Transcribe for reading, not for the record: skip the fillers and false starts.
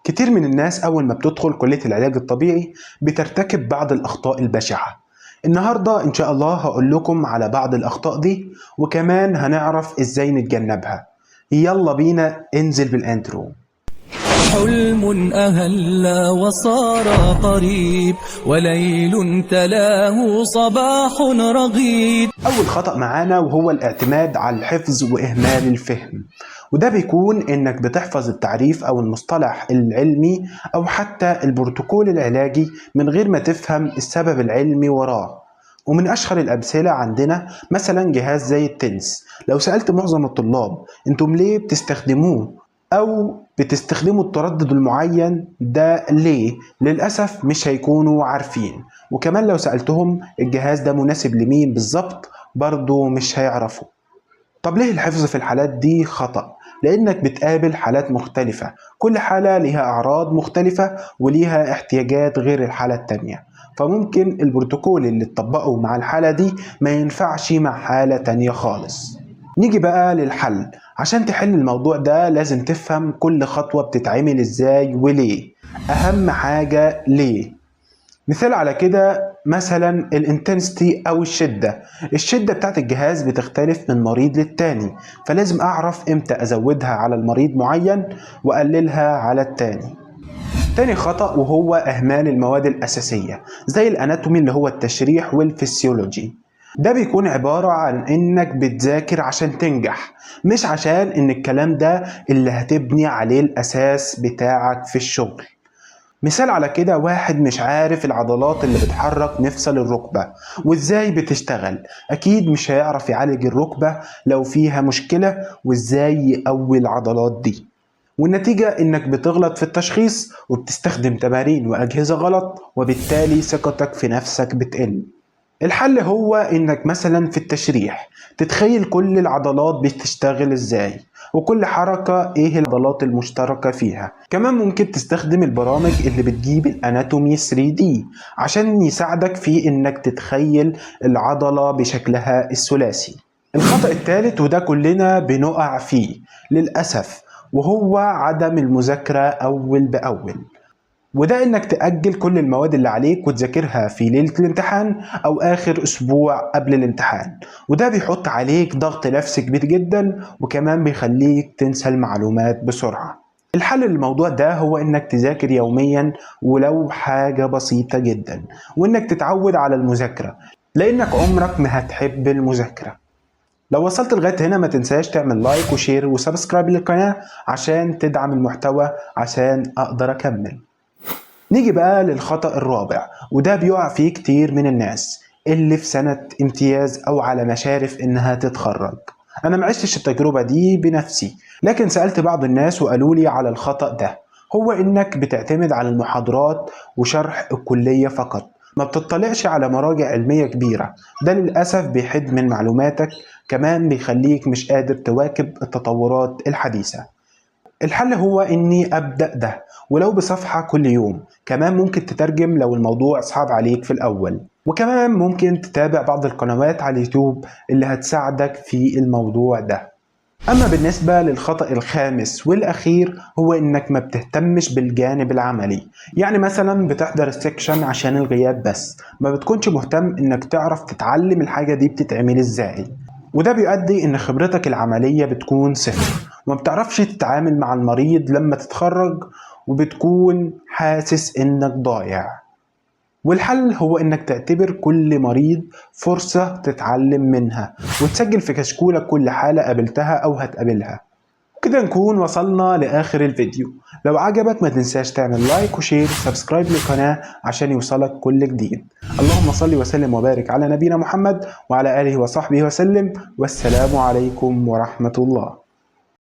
كتير من الناس أول ما بتدخل كلية العلاج الطبيعي بترتكب بعض الأخطاء البشعة. النهاردة إن شاء الله هقول لكم على بعض الأخطاء دي، وكمان هنعرف إزاي نتجنبها. يلا بينا انزل بالانترو. حلم أهل وصار قريب، وليل تلاه صباح رغيد. أول خطأ معانا وهو الاعتماد على الحفظ وإهمال الفهم، وده بيكون إنك بتحفظ التعريف أو المصطلح العلمي أو حتى البروتوكول العلاجي من غير ما تفهم السبب العلمي وراه. ومن أشهر الأمثلة عندنا مثلا جهاز زي التنس، لو سألت معظم الطلاب انتم ليه بتستخدموه أو بتستخدموا التردد المعين ده ليه، للأسف مش هيكونوا عارفين. وكمان لو سألتهم الجهاز ده مناسب لمين بالظبط برضو مش هيعرفوا. طب ليه الحفظ في الحالات دي خطأ؟ لأنك بتقابل حالات مختلفة، كل حالة ليها أعراض مختلفة وليها احتياجات غير الحالة التانية، فممكن البروتوكول اللي تطبقه مع الحالة دي ما ينفعش مع حالة تانية خالص. نيجي بقى للحل. عشان تحل الموضوع ده لازم تفهم كل خطوة بتتعمل ازاي وليه، أهم حاجة ليه. مثال على كده مثلا الانتنسيتي او الشدة بتاعت الجهاز بتختلف من مريض للتاني، فلازم اعرف امتى ازودها على المريض معين واقللها على التاني. تاني خطأ وهو اهمال المواد الاساسية زي الاناتومي اللي هو التشريح والفسيولوجي. ده بيكون عبارة عن انك بتذاكر عشان تنجح، مش عشان ان الكلام ده اللي هتبني عليه الاساس بتاعك في الشغل. مثال على كده واحد مش عارف العضلات اللي بتحرك مفصل الركبة وازاي بتشتغل، اكيد مش هيعرف يعالج الركبة لو فيها مشكلة وازاي يقوي العضلات دي. والنتيجة انك بتغلط في التشخيص وبتستخدم تمارين واجهزة غلط، وبالتالي ثقتك في نفسك بتقل. الحل هو انك مثلا في التشريح تتخيل كل العضلات بتشتغل ازاي وكل حركة ايه العضلات المشتركة فيها. كمان ممكن تستخدم البرامج اللي بتجيب الاناتومي 3D عشان يساعدك في انك تتخيل العضلة بشكلها الثلاثي. الخطأ الثالث وده كلنا بنقع فيه للأسف، وهو عدم المذاكرة أول بأول، وده انك تأجل كل المواد اللي عليك وتذاكرها في ليلة الامتحان او اخر اسبوع قبل الامتحان، وده بيحط عليك ضغط نفسي كبير جدا وكمان بيخليك تنسى المعلومات بسرعة. الحل للموضوع ده هو انك تذاكر يوميا ولو حاجة بسيطة جدا، وانك تتعود على المذاكرة لانك عمرك ما هتحب المذاكرة. لو وصلت لغاية هنا ما تنساش تعمل لايك وشير وسبسكرايب للقناة عشان تدعم المحتوى عشان اقدر اكمل. نيجي بقى للخطأ الرابع وده بيقع فيه كتير من الناس اللي في سنة امتياز او على مشارف انها تتخرج. انا معشتش التجربة دي بنفسي، لكن سألت بعض الناس وقالوا لي على الخطأ ده، هو انك بتعتمد على المحاضرات وشرح الكلية فقط، ما بتطلعش على مراجع علمية كبيرة. ده للأسف بيحد من معلوماتك، كمان بيخليك مش قادر تواكب التطورات الحديثة. الحل هو اني ابدأ ده ولو بصفحة كل يوم، كمان ممكن تترجم لو الموضوع صعب عليك في الاول، وكمان ممكن تتابع بعض القنوات على اليوتيوب اللي هتساعدك في الموضوع ده. اما بالنسبة للخطأ الخامس والاخير هو انك ما بتهتمش بالجانب العملي، يعني مثلا بتحضر السكشن عشان الغياب بس، ما بتكونش مهتم انك تعرف تتعلم الحاجة دي بتتعمل ازاي، وده بيؤدي ان خبرتك العملية بتكون صفر وما بتعرفش تتعامل مع المريض لما تتخرج، وبتكون حاسس انك ضايع. والحل هو انك تعتبر كل مريض فرصة تتعلم منها وتسجل في كشكولك كل حالة قابلتها او هتقابلها. كده نكون وصلنا لاخر الفيديو. لو عجبك ما تنساش تعمل لايك وشير وسبسكرايب للقناة عشان يوصلك كل جديد. اللهم صل وسلم وبارك على نبينا محمد وعلى آله وصحبه وسلم، والسلام عليكم ورحمة الله.